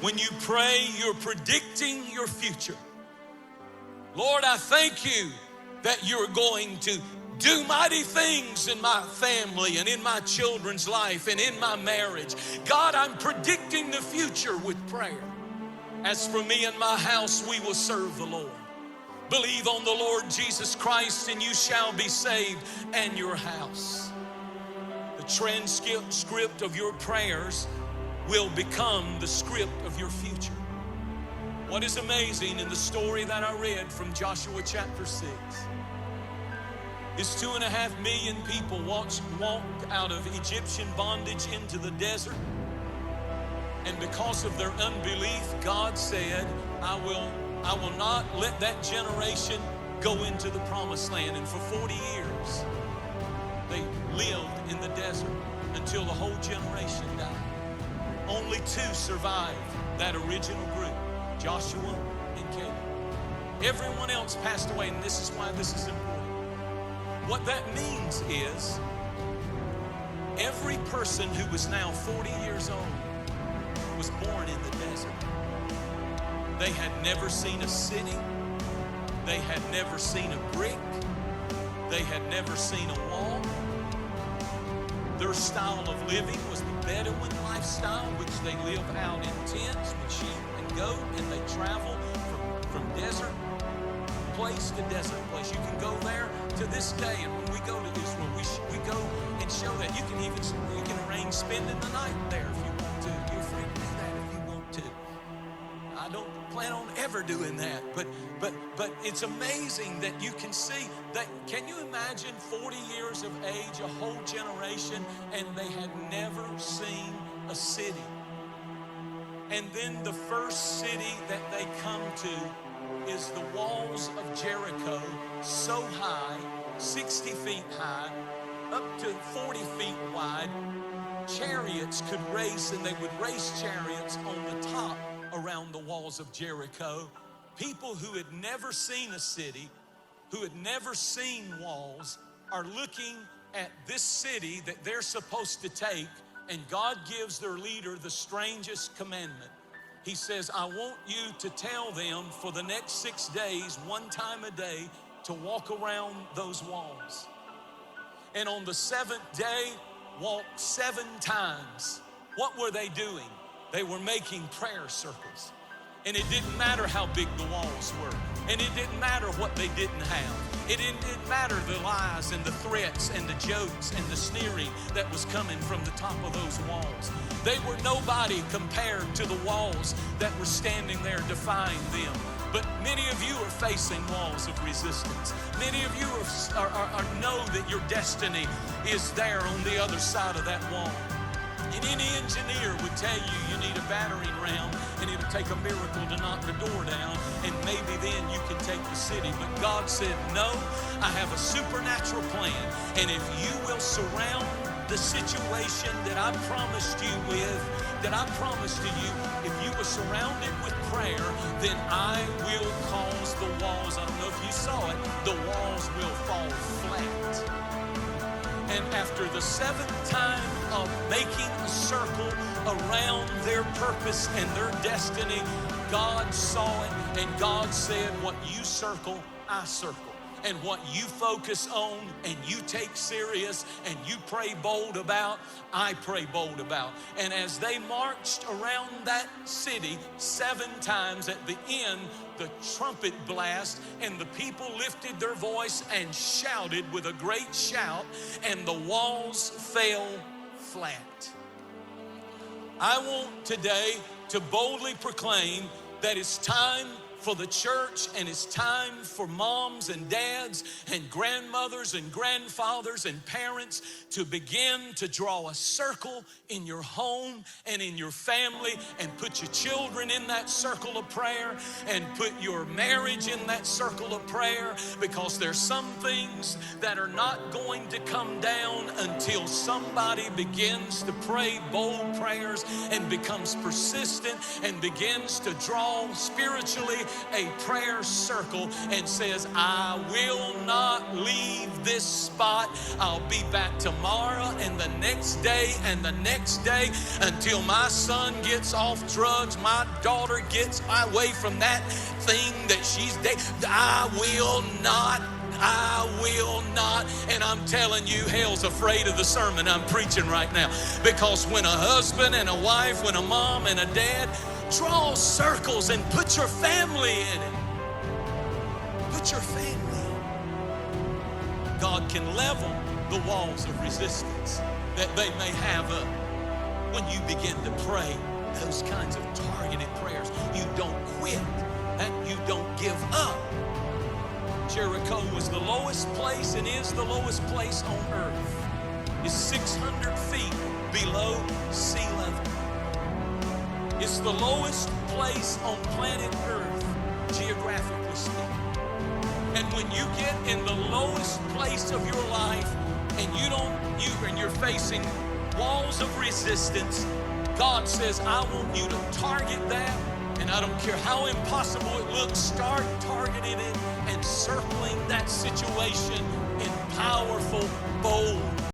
When you pray, you're predicting your future. Lord, I thank you that you're going to do mighty things in my family and in my children's life and in my marriage. God, I'm predicting the future with prayer. As for me and my house, we will serve the Lord. Believe on the Lord Jesus Christ and you shall be saved and your house. The transcript of your prayers will become the script of your future. What is amazing in the story that I read from Joshua chapter 6 is 2.5 million people walked out of Egyptian bondage into the desert. And because of their unbelief, God said, I will not let that generation go into the promised land. And for 40 years, they lived in the desert until the whole generation died. Only 2 survived that original group, Joshua and Caleb. Everyone else passed away, and this is why this is important. What that means is every person who was now 40 years old was born in the desert. They had never seen a city. They had never seen a brick. They had never seen a wall. Their style of living was the Bedouin lifestyle, which they live out in tents with sheep and goat, and they travel from desert place to desert place. You can go there to this day, and when we go to Israel, we go and show that. You can arrange spending the night there if you want to. You're free to do that if you want to. I don't plan on ever doing that, but it's amazing that you can see that. Can you imagine 40 years of age, a whole generation, and they had never seen a city? And then the first city that they come to is the walls of Jericho, so high, 60 feet high, up to 40 feet wide. Chariots could race, and they would race chariots on the top around the walls of Jericho. People who had never seen a city, who had never seen walls, are looking at this city that they're supposed to take, and God gives their leader the strangest commandment. He says, I want you to tell them for the next 6 days, 1 time a day, to walk around those walls. And on the 7th day, walk 7 times. What were they doing? They were making prayer circles. And it didn't matter how big the walls were. And it didn't matter what they didn't have. It didn't matter the lies and the threats and the jokes and the sneering that was coming from the top of those walls. They were nobody compared to the walls that were standing there defying them. But many of you are facing walls of resistance. Many of you know that your destiny is there on the other side of that wall. And any engineer would tell you you need a battering ram, and it'll take a miracle to knock the door down, and maybe then you can take the city. But God said, no, I have a supernatural plan. And if you will surround the situation that I promised you with, that I promised to you, if you will surround it with prayer, then I will cause the walls, I don't know if you saw it, the walls will fall flat. And after the 7th time of making a circle around their purpose and their destiny, God saw it, and God said, what you circle, I circle. And what you focus on and you take serious and you pray bold about, I pray bold about. And as they marched around that city 7 times, at the end, the trumpet blast, and the people lifted their voice and shouted with a great shout, and the walls fell flat. I want today to boldly proclaim that it's time for the church, and it's time for moms and dads and grandmothers and grandfathers and parents to begin to draw a circle in your home and in your family, and put your children in that circle of prayer, and put your marriage in that circle of prayer, because there's some things that are not going to come down until somebody begins to pray bold prayers and becomes persistent and begins to draw spiritually a prayer circle and says, I will not leave this spot. I'll be back tomorrow and the next day and the next day until my son gets off drugs, my daughter gets away from that thing that she's I will not. And I'm telling you, hell's afraid of the sermon I'm preaching right now. Because when a husband and a wife, when a mom and a dad draw circles and put your family in it, put your family in it, God can level the walls of resistance that they may have up. When you begin to pray those kinds of targeted prayers, you don't quit and you don't give up. Jericho was the lowest place and is the lowest place on earth. It's 600 feet below sea level. It's the lowest place on planet Earth, geographically speaking. And when you get in the lowest place of your life and you're facing walls of resistance, God says, I want you to target that. And I don't care how impossible it looks, start targeting it and circling that situation in powerful, bold